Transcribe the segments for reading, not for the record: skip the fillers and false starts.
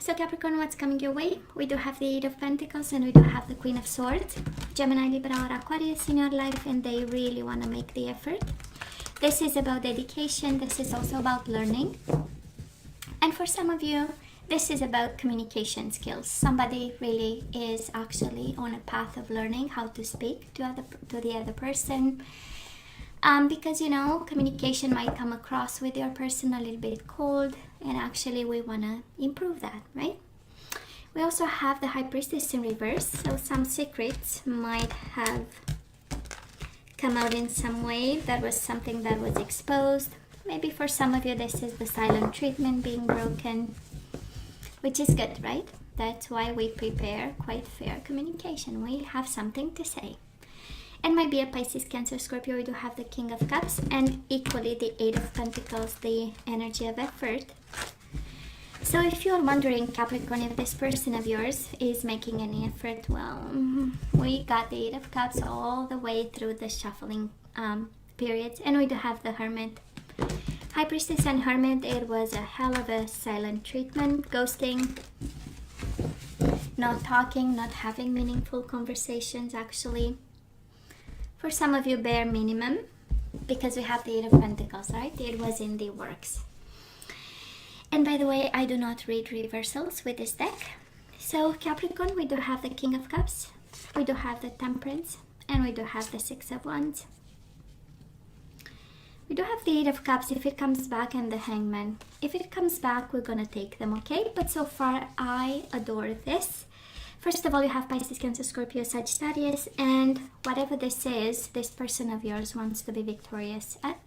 So Capricorn, what's coming your way? We do have the Eight of Pentacles and we do have the Queen of Swords. Gemini, Libra or Aquarius in your life, and they really want to make the effort. This is about dedication. This is also about learning. And for some of you, this is about communication skills. Somebody really is actually on a path of learning how to speak to the other person. Because, you know, communication might come across with your person a little bit cold, and actually we want to improve that, right? We also have the High Priestess in reverse, so some secrets might have come out in some way. That was something that was exposed. Maybe for some of you this is the silent treatment being broken, which is good, right? That's why we prepare quite fair communication. We have something to say. And might be a Pisces, Cancer, Scorpio. We do have the King of Cups and equally the Eight of Pentacles, the energy of effort. So if you're wondering, Capricorn, if this person of yours is making any effort, well, we got the Eight of Cups all the way through the shuffling periods. And we do have the Hermit. High Priestess and Hermit, it was a hell of a silent treatment, ghosting, not talking, not having meaningful conversations actually. For some of you, bare minimum, because we have the Eight of Pentacles, right? It was in the works. And by the way, I do not read reversals with this deck. So Capricorn, we do have the King of Cups, we do have the Temperance, and we do have the Six of Wands. We do have the Eight of Cups if it comes back, and the Hangman. If it comes back, we're gonna take them, okay? But so far, I adore this. First of all, you have Pisces, Cancer, Scorpio, Sagittarius, and whatever this is, this person of yours wants to be victorious at.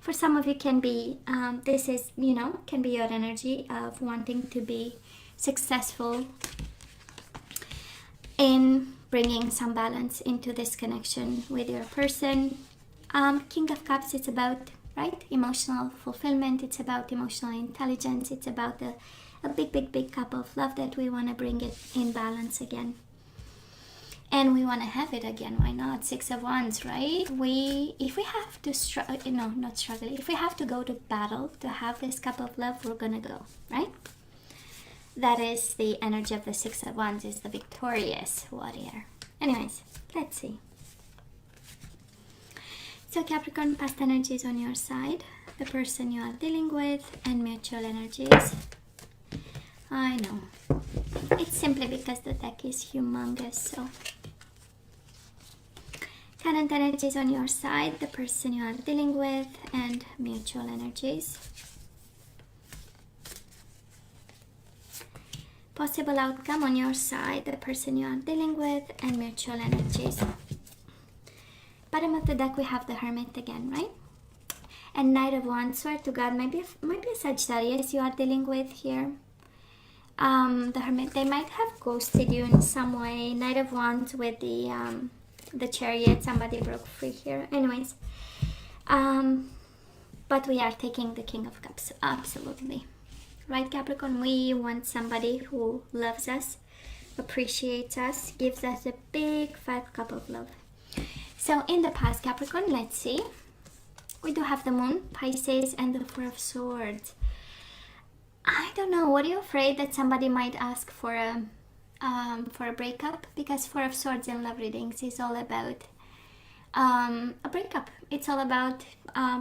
For some of you, can be, this is, you know, can be your energy of wanting to be successful in bringing some balance into this connection with your person. King of Cups, it's about, right, emotional fulfillment. It's about emotional intelligence. It's about a big cup of love that we want to bring it in balance again. And we want to have it again. Why not? Six of Wands, right? If we have to if we have to go to battle to have this cup of love, we're gonna go, right? That is the energy of the Six of Wands, is the victorious warrior. Anyways, let's see. So Capricorn, past energies on your side, the person you are dealing with, and mutual energies. I know. It's simply because the deck is humongous, so. Current energies on your side, the person you are dealing with, and mutual energies. Possible outcome on your side, the person you are dealing with, and mutual energies. Bottom of the deck, we have the Hermit again, right? And Knight of Wands. Swear to God, maybe a Sagittarius you are dealing with here. The Hermit, they might have ghosted you in some way. Knight of Wands with the Chariot, somebody broke free here. Anyways, but we are taking the King of Cups, absolutely. Right, Capricorn, we want somebody who loves us, appreciates us, gives us a big fat cup of love. So in the past, Capricorn, let's see. We do have the Moon, Pisces, and the Four of Swords. I don't know. What are you afraid that somebody might ask for a breakup? Because Four of Swords in love readings is all about a breakup. It's all about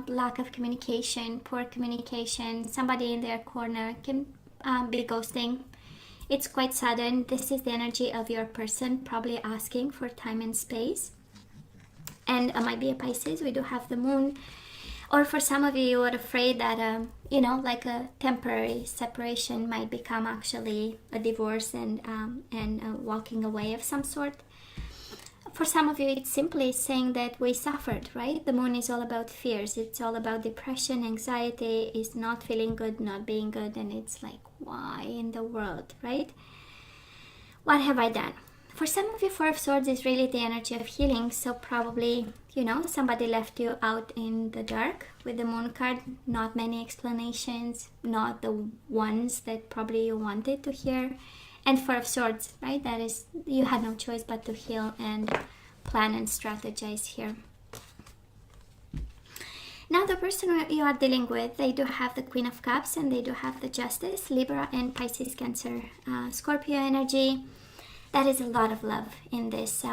lack of communication, poor communication. Somebody in their corner can be ghosting. It's quite sudden. This is the energy of your person probably asking for time and space. And it might be a Pisces. We do have the Moon. Or for some of you, you are afraid that, you know, like a temporary separation might become actually a divorce and walking away of some sort. For some of you, it's simply saying that we suffered, right? The Moon is all about fears. It's all about depression, anxiety, is not feeling good, not being good. And it's like, why in the world, right? What have I done? For some of you, Four of Swords is really the energy of healing. So probably, you know, somebody left you out in the dark with the Moon card. Not many explanations, not the ones that probably you wanted to hear. And Four of Swords, right? That is, you had no choice but to heal and plan and strategize here. Now the person you are dealing with, they do have the Queen of Cups and they do have the Justice, Libra and Pisces, Cancer, Scorpio energy. That is a lot of love in this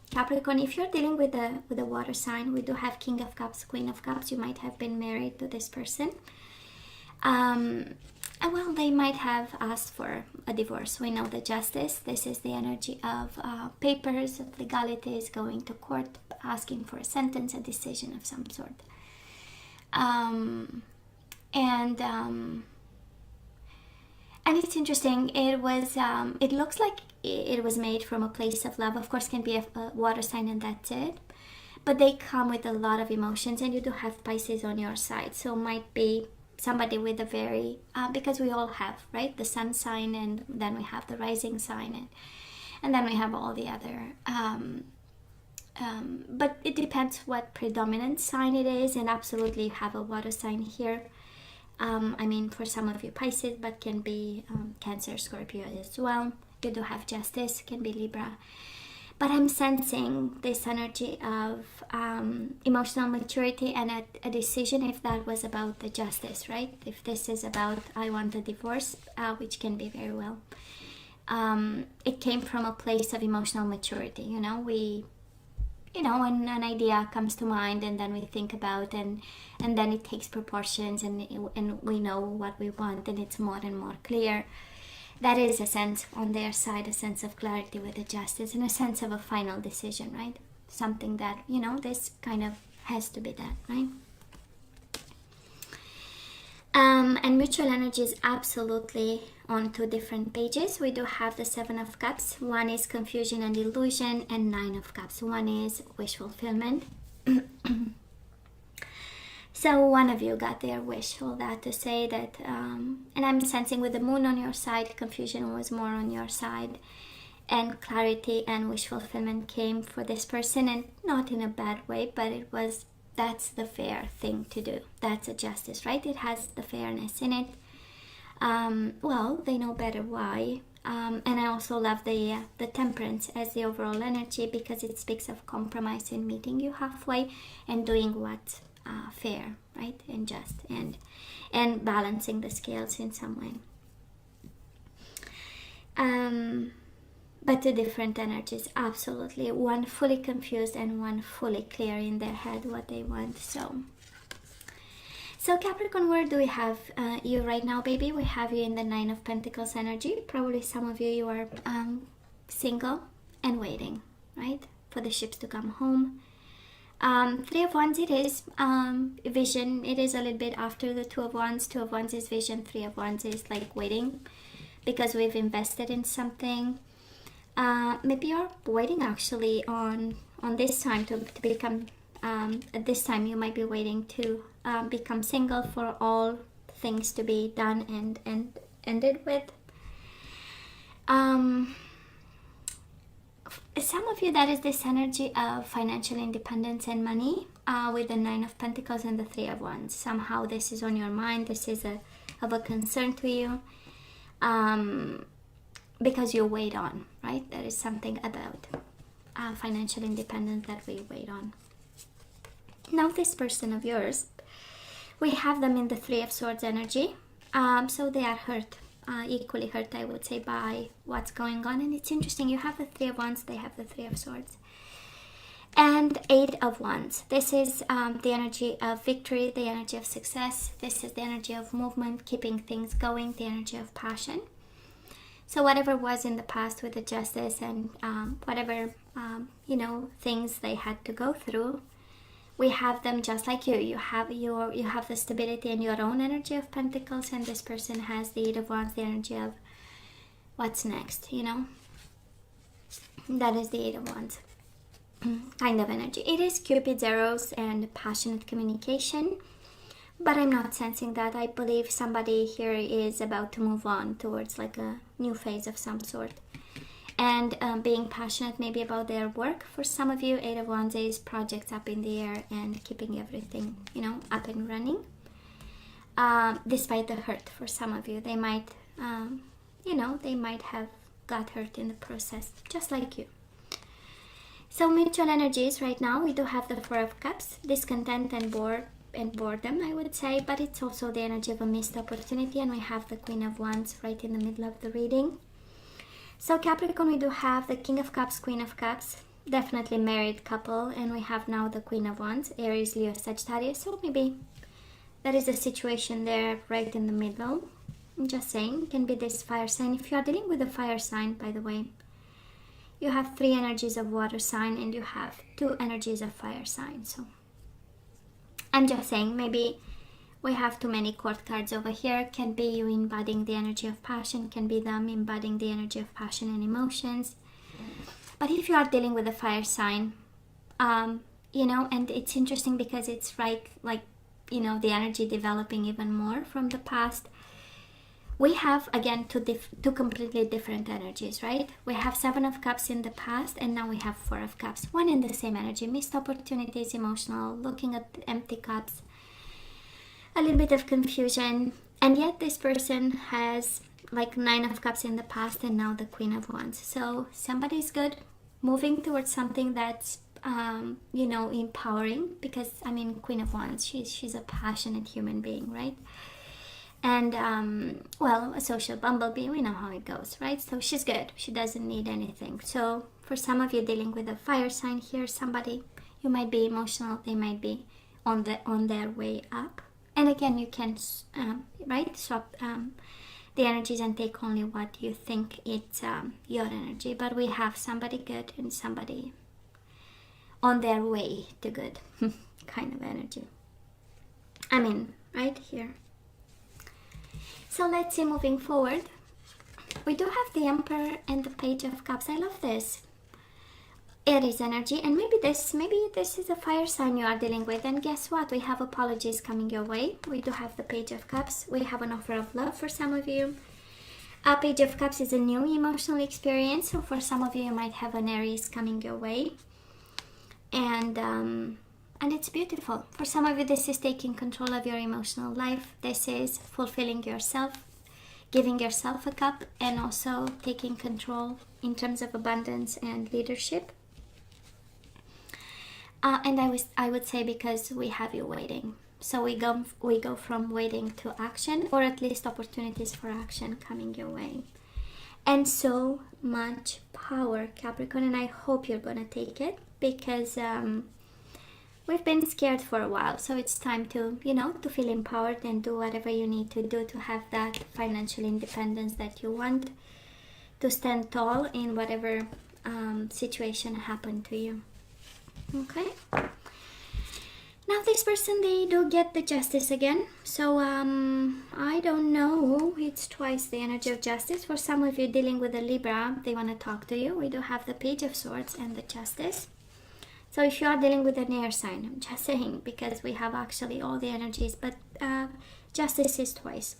Capricorn. If you're dealing with a water sign, we do have King of Cups, Queen of Cups. You might have been married to this person. Well, they might have asked for a divorce. We know the Justice. This is the energy of papers, of legalities, going to court, asking for a sentence, a decision of some sort. And it's interesting. It was. It looks like it was made from a place of love. Of course, can be a water sign, and that's it. But they come with a lot of emotions, and you do have Pisces on your side, so might be somebody with a very because we all have, right, the sun sign, and then we have the rising sign, and then we have all the other. But it depends what predominant sign it is, and absolutely you have a water sign here. I mean, for some of you Pisces, but can be Cancer, Scorpio as well. You do have Justice, can be Libra. But I'm sensing this energy of emotional maturity and a decision, if that was about the Justice, right? If this is about I want a divorce, which can be very well. It came from a place of emotional maturity, you know. When an idea comes to mind, and then we think about, and then it takes proportions, and we know what we want, and it's more and more clear. That is a sense on their side, a sense of clarity with the Justice, and a sense of a final decision, right? Something that, this kind of has to be that, right? And mutual energy is absolutely on two different pages. We do have the Seven of Cups. One is confusion and illusion, and Nine of Cups. One is wish fulfillment. So one of you got their wish, all that to say that, and I'm sensing with the moon on your side, confusion was more on your side, and clarity and wish fulfillment came for this person, and not in a bad way, but that's the fair thing to do. That's a Justice, right? It has the fairness in it. Well, they know better why. And I also love the Temperance as the overall energy, because it speaks of compromise and meeting you halfway and doing what's fair, right, and just, and balancing the scales in some way. But two different energies, absolutely. One fully confused and one fully clear in their head what they want. So Capricorn, where do we have you right now, baby? We have you in the Nine of Pentacles energy. Probably some of you are single and waiting, right, for the ships to come home. Three of Wands, it is vision. It is a little bit after the Two of Wands. Two of Wands is vision. Three of Wands is like waiting, because we've invested in something. Maybe you're waiting actually on this time to become, at this time you might be waiting to become single, for all things to be done and ended with. Some of you, that is this energy of financial independence and money, with the Nine of Pentacles and the Three of Wands. Somehow this is on your mind. This is of a concern to you, because you wait on, right? There is something about financial independence that we wait on. Now this person of yours, we have them in the Three of Swords energy. So they are hurt. Equally hurt, I would say, by what's going on. And it's interesting, you have the Three of Wands, they have the Three of Swords, and Eight of Wands. This is the energy of victory, the energy of success. This is the energy of movement, keeping things going, the energy of passion. So whatever was in the past with the Justice, and whatever things they had to go through, we have them just like you. You have the stability in your own energy of Pentacles, and this person has the Eight of Wands, the energy of what's next, That is the Eight of Wands kind of energy. It is Cupid's arrows and passionate communication, but I'm not sensing that. I believe somebody here is about to move on towards like a new phase of some sort. And being passionate maybe about their work. For some of you, Eight of Wands is projects up in the air and keeping everything, up and running. Despite the hurt, for some of you, they might, they might have got hurt in the process, just like you. So mutual energies right now, we do have the Four of Cups, discontent and boredom, I would say, but it's also the energy of a missed opportunity, and we have the Queen of Wands right in the middle of the reading. So Capricorn, we do have the King of Cups, Queen of Cups, definitely married couple, and we have now the Queen of Wands, Aries, Leo, Sagittarius. So maybe there is a situation there right in the middle. I'm just saying, can be this fire sign. If you are dealing with a fire sign, by the way, you have 3 energies of water sign and you have 2 energies of fire sign. So I'm just saying, maybe we have too many court cards over here. Can be you embodying the energy of passion, can be them embodying the energy of passion and emotions. But if you are dealing with a fire sign, you know, and it's interesting because it's right, like, you know, the energy developing even more from the past. We have, again, two completely different energies, right? We have 7 of Cups in the past, and now we have 4 of Cups. One in the same energy, missed opportunities, emotional, looking at empty cups, a little bit of confusion. And yet this person has like 9 of Cups in the past, and now the Queen of Wands. So somebody's good, moving towards something that's, you know, empowering. Because, I mean, Queen of Wands, she's a passionate human being, right? And, well, a social bumblebee, we know how it goes, right? So she's good. She doesn't need anything. So for some of you dealing with a fire sign here, somebody, you might be emotional. They might be on their way up. And again, you can, right, swap the energies and take only what you think it's your energy. But we have somebody good and somebody on their way to good kind of energy. I mean, right here. So let's see, moving forward, we do have the Emperor and the Page of Cups. I love this. Aries energy, and maybe this is a fire sign you are dealing with. And guess what? We have apologies coming your way. We do have the Page of Cups. We have an offer of love for some of you. A Page of Cups is a new emotional experience. So for some of you, you might have an Aries coming your way. And it's beautiful. For some of you, this is taking control of your emotional life. This is fulfilling yourself, giving yourself a cup, and also taking control in terms of abundance and leadership. And I would say, because we have you waiting. So we go from waiting to action, or at least opportunities for action coming your way. And so much power, Capricorn, and I hope you're gonna take it, because we've been scared for a while, so it's time to, you know, to feel empowered and do whatever you need to do to have that financial independence that you want, to stand tall in whatever situation happened to you. Okay. Now this person, they do get the Justice again. So I don't know, it's twice the energy of Justice. For some of you dealing with a Libra, they want to talk to you. We do have the Page of Swords and the Justice. So if you are dealing with an air sign, I'm just saying, because we have actually all the energies, but Justice is twice.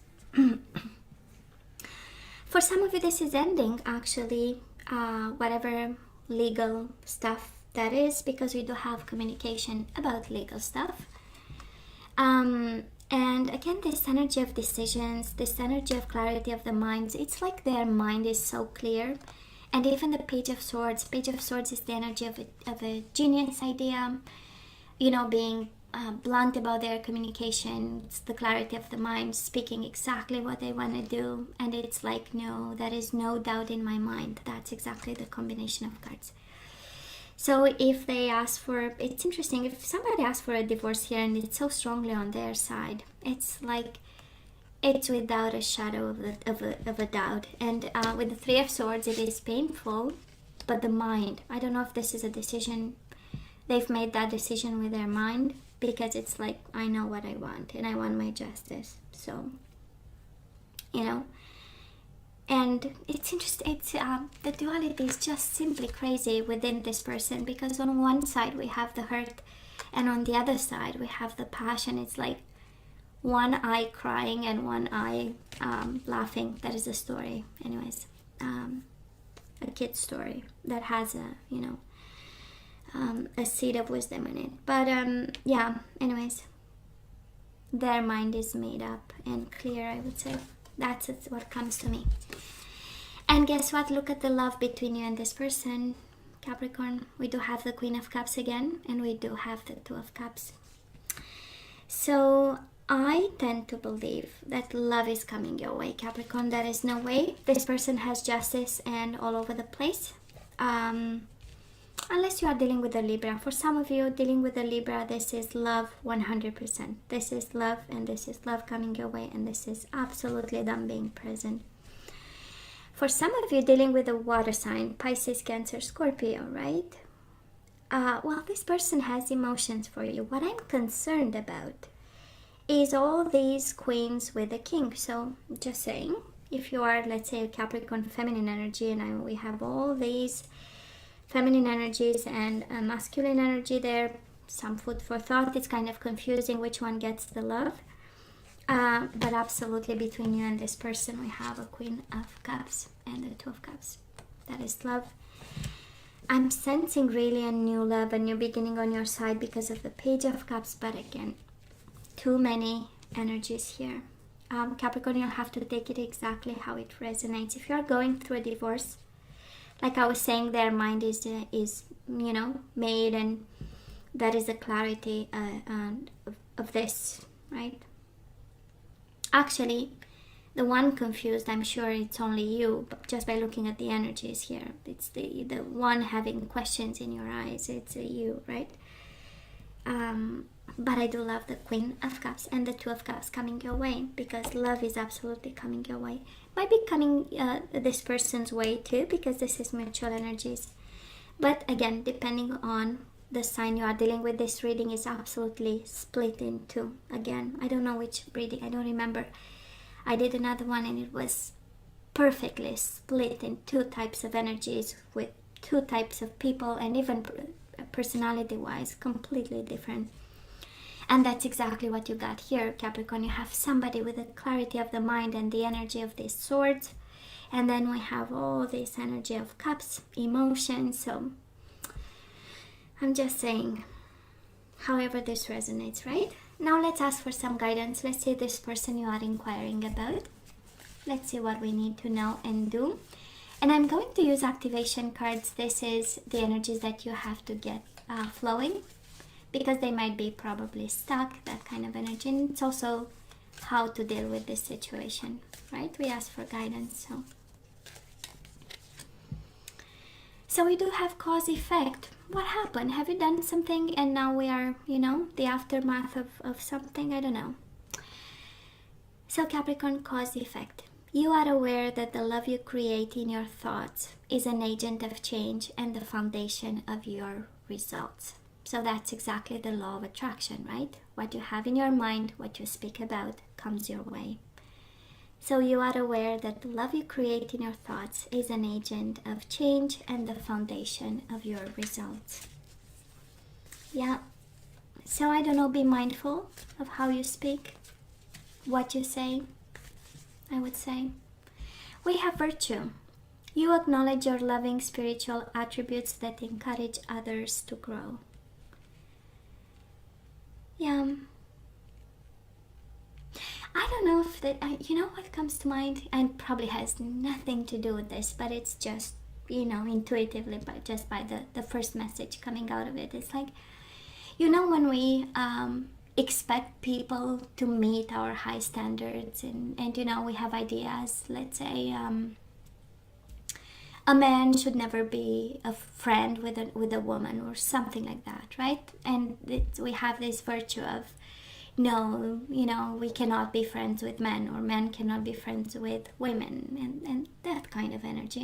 For some of you, this is ending, actually, whatever legal stuff that is, because we do have communication about legal stuff. And again, this energy of decisions, this energy of clarity of the minds, it's like their mind is so clear. And even the Page of Swords is the energy of a genius idea, you know, being blunt about their communication. It's the clarity of the mind, speaking exactly what they want to do. And it's like, no, there is no doubt in my mind. That's exactly the combination of cards. So if they ask for, it's interesting, if somebody asks for a divorce here and it's so strongly on their side, it's like, it's without a shadow of a doubt. And with the Three of Swords, it is painful, but the mind, I don't know if this is a decision, they've made that decision with their mind, because it's like, I know what I want, and I want my justice. So, you know, and it's interesting, it's the duality is just simply crazy within this person, because on one side we have the hurt, and on the other side we have the passion. It's like one eye crying and one eye laughing. That is a story, anyways, a kid's story that has a, you know, a seed of wisdom in it. But yeah, anyways, their mind is made up and clear, I would say. That's what comes to me. And guess what? Look at the love between you and this person. Capricorn, we do have the Queen of Cups again, and we do have the Two of Cups. So I tend to believe that love is coming your way, Capricorn. There is no way. This person has justice and all over the place. Unless you are dealing with a Libra. For some of you dealing with a Libra, this is love 100%. This is love, and this is love coming your way, and this is absolutely them being present. For some of you dealing with a water sign, Pisces, Cancer, Scorpio, right? Well, this person has emotions for you. What I'm concerned about is all these queens with the king. So just saying, if you are, let's say, a Capricorn feminine energy, and we have all these feminine energies and masculine energy there, some food for thought. It's kind of confusing which one gets the love. But absolutely between you and this person, we have a Queen of Cups and the Two of Cups. That is love. I'm sensing really a new love, a new beginning on your side because of the Page of Cups. But again, too many energies here. Capricorn, you'll have to take it exactly how it resonates. If you're going through a divorce, like I was saying, their mind is made, and that is the clarity of this, right? Actually, the one confused, I'm sure it's only you, but just by looking at the energies here, it's the one having questions in your eyes. It's you, right? But I do love the Queen of Cups and the Two of Cups coming your way, because love is absolutely coming your way. Might be coming this person's way too, because this is mutual energies. But again, depending on the sign you are dealing with, this reading is absolutely split in two. Again, I don't know which reading, I don't remember. I did another one and it was perfectly split in two types of energies with two types of people, and even personality wise completely different. And that's exactly what you got here, Capricorn. You have somebody with the clarity of the mind and the energy of these swords, and then we have all this energy of cups, emotions. So I'm just saying, however this resonates, right? Now let's ask for some guidance. Let's see this person you are inquiring about. Let's see what we need to know and do. And I'm going to use activation cards. This is the energies that you have to get flowing, because they might be probably stuck, that kind of energy. And it's also how to deal with this situation, right? We ask for guidance. So we do have cause effect. What happened? Have you done something and now we are, the aftermath of something? I don't know. So Capricorn, cause effect. You are aware that the love you create in your thoughts is an agent of change and the foundation of your results. So that's exactly the law of attraction, right? What you have in your mind, what you speak about, comes your way. So you are aware that the love you create in your thoughts is an agent of change and the foundation of your results. Yeah. So I don't know, be mindful of how you speak, what you say, I would say. We have virtue. You acknowledge your loving spiritual attributes that encourage others to grow. Yeah. I don't know if that, what comes to mind, and probably has nothing to do with this, but it's just, intuitively, but just by the first message coming out of it. It's like, when we expect people to meet our high standards, and we have ideas, let's say, a man should never be a friend with a woman or something like that, right? And we have this virtue of, no, we cannot be friends with men, or men cannot be friends with women, and that kind of energy,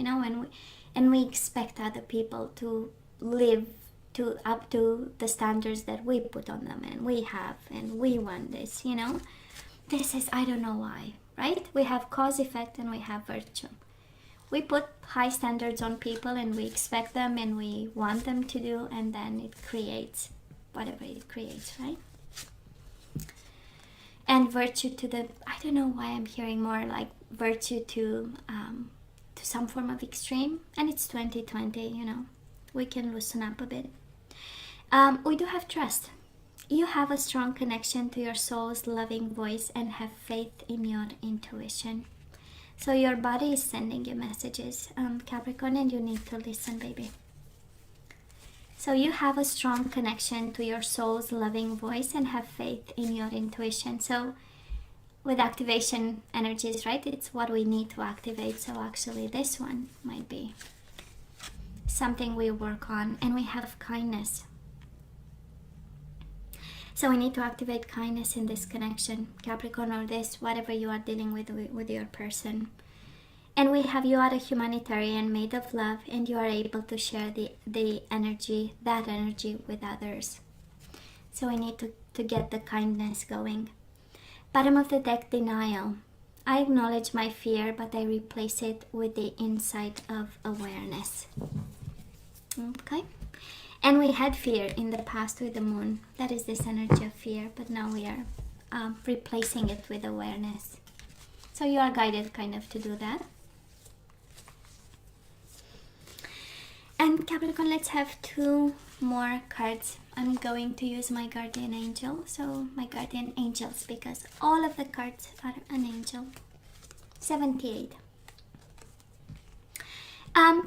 and we expect other people to live up to the standards that we put on them, and we have, and we want this, This is, I don't know why, right? We have cause effect and we have virtue. We put high standards on people and we expect them and we want them to do, and then it creates whatever it creates, right? And virtue to the, I don't know why I'm hearing more like virtue to some form of extreme. And it's 2020, we can loosen up a bit. We do have trust. You have a strong connection to your soul's loving voice and have faith in your intuition. So your body is sending you messages, Capricorn, and you need to listen, baby. So you have a strong connection to your soul's loving voice and have faith in your intuition. So with activation energies, right? It's what we need to activate. So actually this one might be something we work on. And we have kindness. So we need to activate kindness in this connection, Capricorn, or this, whatever you are dealing with your person. And we have, you are a humanitarian made of love, and you are able to share the energy, that energy with others. So we need to get the kindness going. Bottom of the deck, denial. I acknowledge my fear, but I replace it with the insight of awareness. Okay. And we had fear in the past with the moon. That is this energy of fear, but now we are replacing it with awareness. So you are guided kind of to do that. And Capricorn, let's have 2 more cards. I'm going to use my guardian angel. So my guardian angels, because all of the cards are an angel. 78.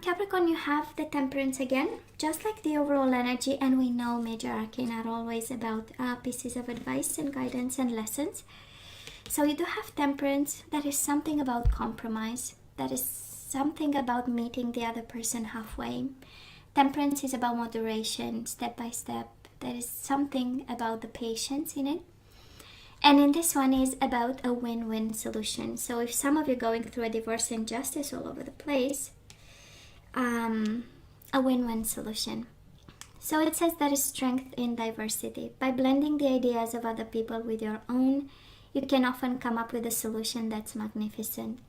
Capricorn, you have the Temperance again, just like the overall energy, and we know major arcana are always about pieces of advice and guidance and lessons. So you do have Temperance. That is something about compromise. That is something about meeting the other person halfway. Temperance is about moderation, step by step. There is something about the patience in it. And in this one is about a win-win solution. So if some of you are going through a divorce and injustice all over the place, a win-win solution. So it says there is strength in diversity. By blending the ideas of other people with your own, you can often come up with a solution that's magnificent.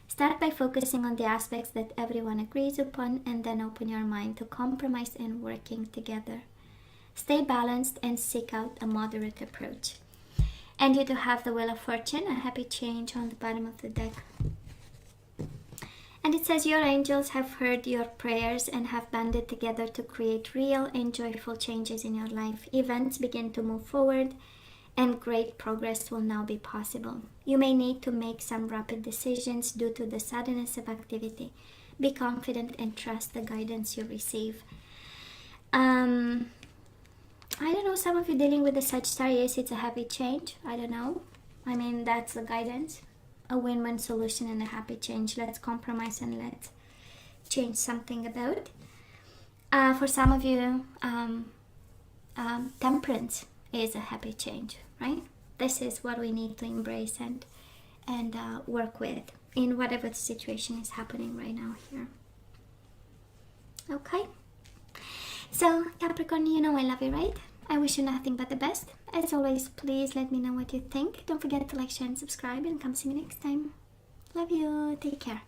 Start by focusing on the aspects that everyone agrees upon, and then open your mind to compromise and working together. Stay balanced and seek out a moderate approach. And you do have the Wheel of Fortune, a happy change on the bottom of the deck. And it says your angels have heard your prayers and have banded together to create real and joyful changes in your life. Events begin to move forward and great progress will now be possible. You may need to make some rapid decisions due to the suddenness of activity. Be confident and trust the guidance you receive. I don't know, some of you dealing with the Sagittarius, it's a happy change. I don't know. I mean, that's the guidance. A win-win solution and a happy change. Let's compromise and let's change something about. For some of you, Temperance is a happy change, right? This is what we need to embrace and work with in whatever the situation is happening right now here. Okay. So Capricorn, you know I love you, right? I wish you nothing but the best. As always, please let me know what you think. Don't forget to like, share, and subscribe, and come see me next time. Love you. Take care.